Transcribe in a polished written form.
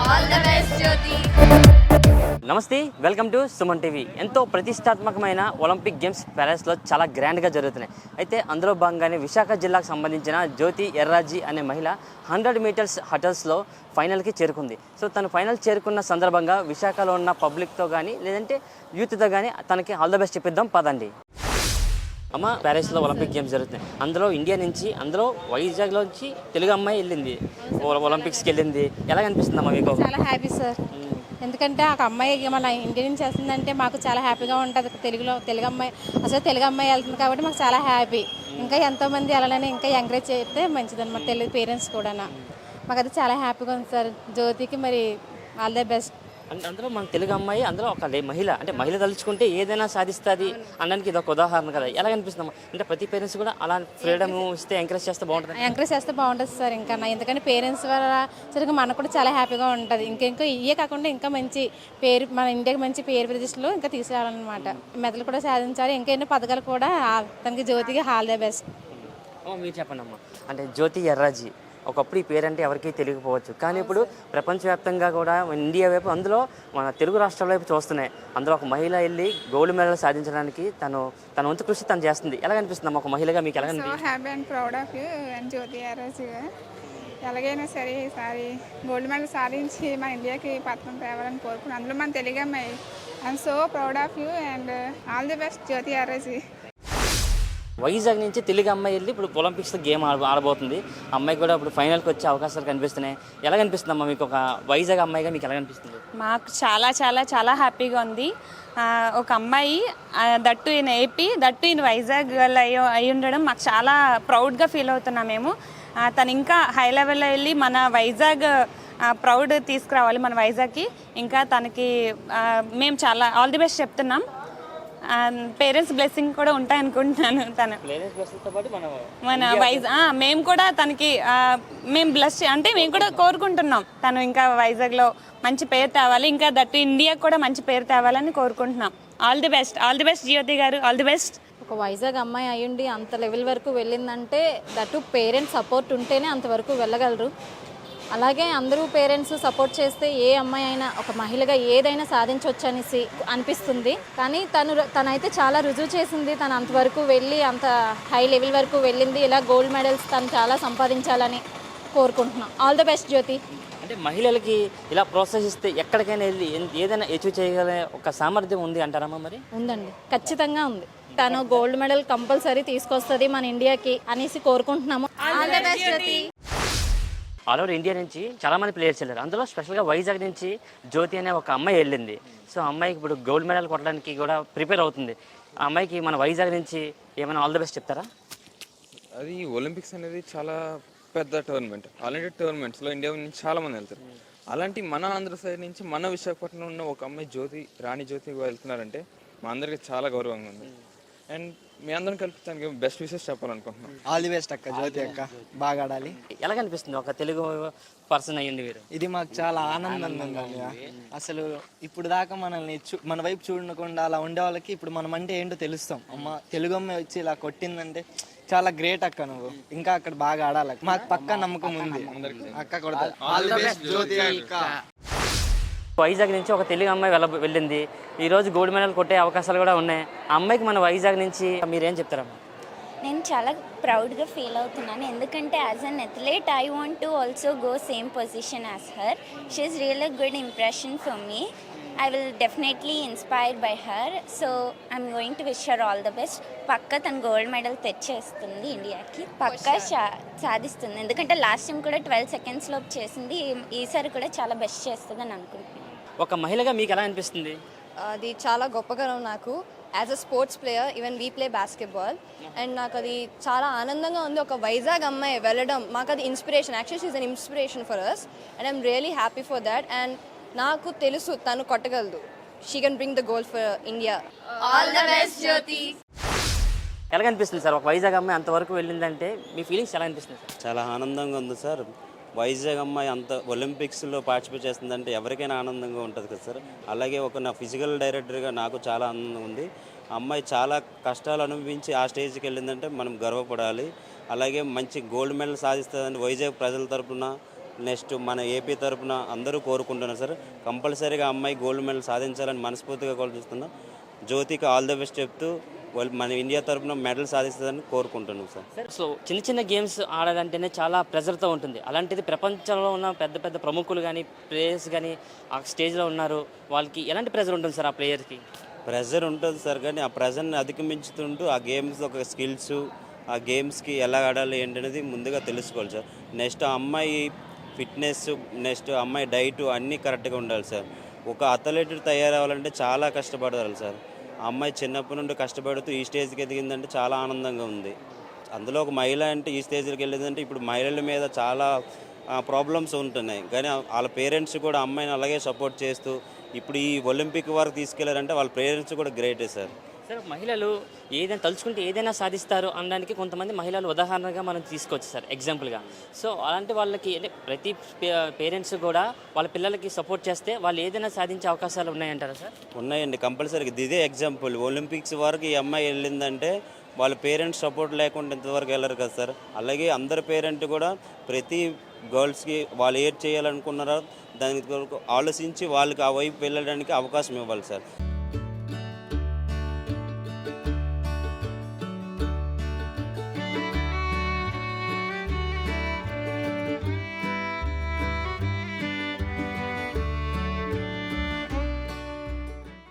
All the best జ్యోతి. నమస్తే, welcome to Suman TV. ఎంతో ప్రతిష్టాత్మకమైన ఒలింపిక్ గేమ్స్ ప్యారిస్లో చాలా గ్రాండ్గా జరుగుతున్నాయి. అయితే అందులో భాగంగానే విశాఖ జిల్లాకు సంబంధించిన జ్యోతి ఎర్రాజీ అనే మహిళ 100 మీటర్స్ హటల్స్లో ఫైనల్కి చేరుకుంది. సో తను ఫైనల్ చేరుకున్న సందర్భంగా విశాఖలో ఉన్న పబ్లిక్తో కానీ లేదంటే యూత్తో కానీ తనకి ఆల్ ద బెస్ట్ చెప్పిద్దాం పదండి. అమ్మ, ప్యారిస్లో ఒలింపిక్ గేమ్స్ జరుగుతున్నాయి. అందులో ఇండియా నుంచి, అందులో వైజాగ్లోంచి తెలుగు అమ్మాయి వెళ్ళింది, ఒలింపిక్స్కి వెళ్ళింది. ఎలా అనిపిస్తుంది అమ్మా మీకు? చాలా హ్యాపీ సార్. ఎందుకంటే ఆ అమ్మాయి మన ఇండియా నుంచి వస్తుందంటే మాకు చాలా హ్యాపీగా ఉంటుంది. తెలుగు అమ్మాయి తెలుగు అమ్మాయి వెళ్తుంది కాబట్టి మాకు చాలా హ్యాపీ. ఇంకా ఎంతోమంది వెళ్ళాలని ఇంకా ఎంకరేజ్ చేస్తే మంచిదన్నమాట. తెలుగు పేరెంట్స్ కూడా మాకు అది చాలా హ్యాపీగా ఉంది సార్. జ్యోతికి మరి ఆల్ ద బెస్ట్. అంటే అందులో మన తెలుగు అమ్మాయి, అందులో ఒక మహిళ, అంటే మహిళ తలుచుకుంటే ఏదైనా సాధిస్తుంది అనడానికి ఇది ఒక ఉదాహరణ కదా. ఎలా అనిపిస్తుంది? అంటే ప్రతి పేరెంట్స్ కూడా అలా ఫ్రీడమ్ ఇస్తే ఎంకరేజ్ చేస్తే బాగుంటుంది. ఎంకరేజ్ చేస్తే బాగుంటుంది సార్. ఇంకా ఎందుకంటే పేరెంట్స్ వల్ల సరిగ్గా మనకు కూడా చాలా హ్యాపీగా ఉంటుంది. ఇంకా ఇవే కాకుండా ఇంకా మంచి పేరు, మన ఇండియాకి మంచి పేరు ప్రతిష్టలు ఇంకా తీసుకురావాలన్నమాట. మెదలు కూడా సాధించాలి. ఇంకా ఎన్నో పథకాలు కూడా తనకి జ్యోతికి ఆల్ ద బెస్ట్. మీరు చెప్పండి అమ్మా. అంటే జ్యోతి ఎర్రాజీ ఒకప్పుడు ఈ పేరంటే ఎవరికీ తెలియకపోవచ్చు, కానీ ఇప్పుడు ప్రపంచవ్యాప్తంగా కూడా ఇండియా వైపు, అందులో మన తెలుగు రాష్ట్రాల వైపు చూస్తున్నాయి. అందులో ఒక మహిళ వెళ్ళి గోల్డ్ మెడల్ సాధించడానికి తన వంతు కృషి తను చేస్తుంది. ఎలా అనిపిస్తుంది అమ్మా ఒక మహిళగా మీకు? ఎలా అనిపిస్తుంది? Happy and proud of you and Jyothi Yarraji. ఎలాగైనా సరే ఈసారి గోల్డ్ మెడల్ సాధించి మన ఇండియాకి పథకం తేవాలని కోరుకున్నాను. అందులో మన తెలుగు అమ్మాయి. I'm so proud of you and all the best Jyothi Yarraji. Vizag నుంచి తెలుగు అమ్మాయి వెళ్ళి ఇప్పుడు ఒలింపిక్స్లో గేమ్ ఆడబోతుంది. అమ్మాయి కూడా ఇప్పుడు ఫైనల్కి వచ్చే అవకాశాలు కనిపిస్తున్నాయి. ఎలా కనిపిస్తుంది అమ్మా మీకు ఒక వైజాగ్ అమ్మాయిగా? మీకు ఎలా కనిపిస్తుంది? మాకు చాలా చాలా చాలా హ్యాపీగా ఉంది. ఒక అమ్మాయి that in AP, that in Vizag అయి ఉండడం మాకు చాలా ప్రౌడ్గా ఫీల్ అవుతున్నాం మేము. తను ఇంకా హై లెవెల్లో వెళ్ళి మన వైజాగ్ ప్రౌడ్ తీసుకురావాలి, మన వైజాగ్కి. ఇంకా తనకి మేము చాలా ఆల్ ది బెస్ట్ చెప్తున్నాం. పేరెంట్స్ బ్లెస్సింగ్ కూడా ఉంటాయి అనుకుంటున్నాను. తను మన మేము కూడా తనకి మేము బ్లెస్ అంటే మేము కూడా కోరుకుంటున్నాం తను ఇంకా వైజాగ్లో మంచి పేరు తేవాలి, ఇంకా దట్టు ఇండియాకి కూడా మంచి పేరు తేవాలని కోరుకుంటున్నాం. All the best, all the best Jyothi garu, all the best. ఒక వైజాగ్ అమ్మాయి అయ్యుండి అంత లెవెల్ వరకు వెళ్ళిందంటే దట్టు పేరెంట్స్ సపోర్ట్ ఉంటేనే అంతవరకు వెళ్ళగలరు. అలాగే అందరూ పేరెంట్స్ సపోర్ట్ చేస్తే ఏ అమ్మాయి అయినా, ఒక మహిళగా ఏదైనా సాధించవచ్చు అనేసి అనిపిస్తుంది. కానీ తనైతే చాలా రుజువు చేసింది. తను అంతవరకు వెళ్ళి అంత హై లెవెల్ వరకు వెళ్ళింది. ఇలా గోల్డ్ మెడల్స్ తను చాలా సంపాదించాలని కోరుకుంటున్నాం. ఆల్ ద బెస్ట్ జ్యోతి. అంటే మహిళలకి ఇలా ప్రోత్సహిస్తే ఎక్కడికైనా వెళ్ళి ఏదైనా అచీవ్ చేయగలే ఒక సామర్థ్యం ఉంది అంటారమ్మా? మరి ఉందండి, ఖచ్చితంగా ఉంది. తను గోల్డ్ మెడల్ కంపల్సరీ తీసుకొస్తుంది మన ఇండియాకి అనేసి కోరుకుంటున్నాము. All the best Jyothi. All over India నుంచి చాలామంది ప్లేయర్స్ వెళ్ళారు. అందులో స్పెషల్గా వైజాగ్ నుంచి జ్యోతి అనే ఒక అమ్మాయి వెళ్ళింది. సో అమ్మాయికి ఇప్పుడు గోల్డ్ మెడల్ కొట్టడానికి కూడా ప్రిపేర్ అవుతుంది. ఆ అమ్మాయికి మన వైజాగ్ నుంచి ఏమైనా ఆల్ ద బెస్ట్ చెప్తారా? అది ఒలింపిక్స్ అనేది చాలా పెద్ద టోర్నమెంట్. అలాంటి టోర్నమెంట్స్లో ఇండియా నుంచి చాలామంది వెళ్తారు. అలాంటి మన ఆంధ్ర సైడ్ నుంచి మన విశాఖపట్నంలో ఉన్న ఒక అమ్మాయి రాణి జ్యోతి వెళ్తున్నారంటే మా అందరికీ చాలా గౌరవంగా ఉంది. అండ్ మీ అందరం కలిపి తనకి బెస్ట్ విషెస్ చెప్పాలనుకుంటున్నాం. ఆల్ ది బెస్ట్ అక్క. జ్యోతి అక్క బాగా ఆడాలి. ఎలా కనిపిస్తుంది ఒక తెలుగు పర్సన్ అయ్యింది మీరు? ఇది మాకు చాలా ఆనందంగా ఉంది. అసలు ఇప్పుడు దాకా మనల్ని మన వైపు చూడకుండా అలా ఉండే వాళ్ళకి ఇప్పుడు మనం అంటే ఏంటో తెలుస్తాం. అమ్మ తెలుగు అమ్మాయి వచ్చి ఇలా కొట్టిందంటే చాలా గ్రేట్ అక్క. నువ్వు ఇంకా అక్కడ బాగా ఆడాలి. మాకు పక్కా నమ్మకం ఉంది అక్క కొడతా. ఆల్ ది బెస్ట్ జ్యోతి అక్క. వైజాగ్ నుంచి ఒక తెలుగు అమ్మాయి వెళ్ళింది. ఈరోజు గోల్డ్ మెడల్ కొట్టే అవకాశాలు కూడా ఉన్నాయి. ఆ అమ్మాయికి మన వైజాగ్ నుంచి మీరేం చెప్తారమ్మా? నేను చాలా ప్రౌడ్గా ఫీల్ అవుతున్నాను. ఎందుకంటే as an athlete I want to also go same position as her. She is real good impression for me. I will definitely inspired by her. So I'm going to wish her all the best. పక్కా తను gold medal తెచ్చేస్తుంది ఇండియాకి. పక్కా సాధిస్తుంది. ఎందుకంటే last time కూడా 12 seconds లోపు చేసింది. ఈసారి కూడా చాలా బెస్ట్ చేస్తుంది అని అనుకుంటున్నాను. ఒక మహిళగా మీకు ఎలా అనిపిస్తుంది? అది చాలా గొప్పగా నాకు as a sports player, even we play basketball. And నాకు అది చాలా ఆనందంగా ఉంది. ఒక వైజాగ్ అమ్మాయి వెళ్ళడం మాకు అది inspiration. Actually she is an inspiration for us and I'm really happy for that. And నాకు తెలుసు తను కొట్టగలదు. She can bring the goal for India. All the best Jyothi. ఎలా అనిపిస్తుంది సార్ ఒక వైజాగ్ అమ్మాయి అంతవరకు వెళ్ళిందంటే మీ ఫీలింగ్స్ ఎలా అనిపిస్తుంది సార్? చాలా ఆనందంగా ఉంది సార్. వైజాగ్ అమ్మాయి అంత ఒలింపిక్స్లో పార్టిసిపేట్ చేస్తుందంటే ఎవరికైనా ఆనందంగా ఉంటుంది కదా సార్. అలాగే నా ఫిజికల్ డైరెక్టర్గా నాకు చాలా ఆనందంగా ఉంది. అమ్మాయి చాలా కష్టాలు అనుభవించి ఆ స్టేజ్కి వెళ్ళిందంటే మనం గర్వపడాలి. అలాగే మంచి గోల్డ్ మెడల్ సాధిస్తుందని వైజాగ్ ప్రజల తరపున నెక్స్ట్ మన ఏపీ తరపున అందరూ కోరుకుంటున్నారు సార్. కంపల్సరీగా అమ్మాయి గోల్డ్ మెడల్ సాధించాలని మనస్ఫూర్తిగా కోరుతున్నాం. జ్యోతికి ఆల్ ద బెస్ట్ చెప్తూ వాళ్ళు మన ఇండియా తరపున మెడల్ సాధిస్తుందని కోరుకుంటున్నాం సార్. సార్ సో చిన్న చిన్న గేమ్స్ ఆడాలంటేనే చాలా ప్రెజర్తో ఉంటుంది. అలాంటిది ప్రపంచంలో ఉన్న పెద్ద పెద్ద ప్రముఖులు కానీ ప్లేయర్స్ కానీ ఆ స్టేజ్లో ఉన్నారు, వాళ్ళకి ఎలాంటి ప్రెజర్ ఉంటుంది సార్ ఆ ప్లేయర్కి? ప్రెజర్ ఉంటుంది సార్, కానీ ఆ ప్రెజర్ని అధిగమించుతుంటూ ఆ గేమ్స్ ఒక స్కిల్స్, ఆ గేమ్స్కి ఎలా ఆడాలి ఏంటనేది ముందుగా తెలుసుకోవాలి సార్. నెక్స్ట్ ఆ అమ్మాయి ఫిట్నెస్, నెక్స్ట్ అమ్మాయి డైట్ అన్నీ కరెక్ట్గా ఉండాలి సార్. ఒక అథ్లెట్ తయారవ్వాలంటే చాలా కష్టపడాలి సార్. ఆ అమ్మాయి చిన్నప్పటి నుండి కష్టపడుతూ ఈ స్టేజ్కి ఎదిగిందంటే చాలా ఆనందంగా ఉంది. అందులో ఒక మహిళ అంటే ఈ స్టేజ్కి వెళ్ళిందంటే ఇప్పుడు మహిళల మీద చాలా ప్రాబ్లమ్స్ ఉంటున్నాయి, కానీ వాళ్ళ పేరెంట్స్ కూడా అమ్మాయిని అలాగే సపోర్ట్ చేస్తూ ఇప్పుడు ఈ ఒలింపిక్ వరకు తీసుకెళ్లారంటే వాళ్ళ పేరెంట్స్ కూడా గ్రేటే సార్. సార్ మహిళలు ఏదైనా తలుచుకుంటే ఏదైనా సాధిస్తారు అనడానికి కొంతమంది మహిళలు ఉదాహరణగా మనం తీసుకోవచ్చు సార్, ఎగ్జాంపుల్గా. సో అలాంటి వాళ్ళకి అంటే ప్రతి పేరెంట్స్ కూడా వాళ్ళ పిల్లలకి సపోర్ట్ చేస్తే వాళ్ళు ఏదైనా సాధించే అవకాశాలు ఉన్నాయంటారా సార్? ఉన్నాయండి, కంపల్సరీగా. ఇదే ఎగ్జాంపుల్. ఒలింపిక్స్ వరకు ఈ అమ్మాయి వెళ్ళిందంటే వాళ్ళ పేరెంట్స్ సపోర్ట్ లేకుండా ఇంతవరకు వెళ్ళరు కదా సార్. అలాగే అందరి పేరెంట్ కూడా ప్రతి గర్ల్స్కి వాళ్ళు ఏది చేయాలనుకున్నారో దానికి ఆలోచించి వాళ్ళకి ఆ వైపు వెళ్ళడానికి అవకాశం ఇవ్వాలి సార్.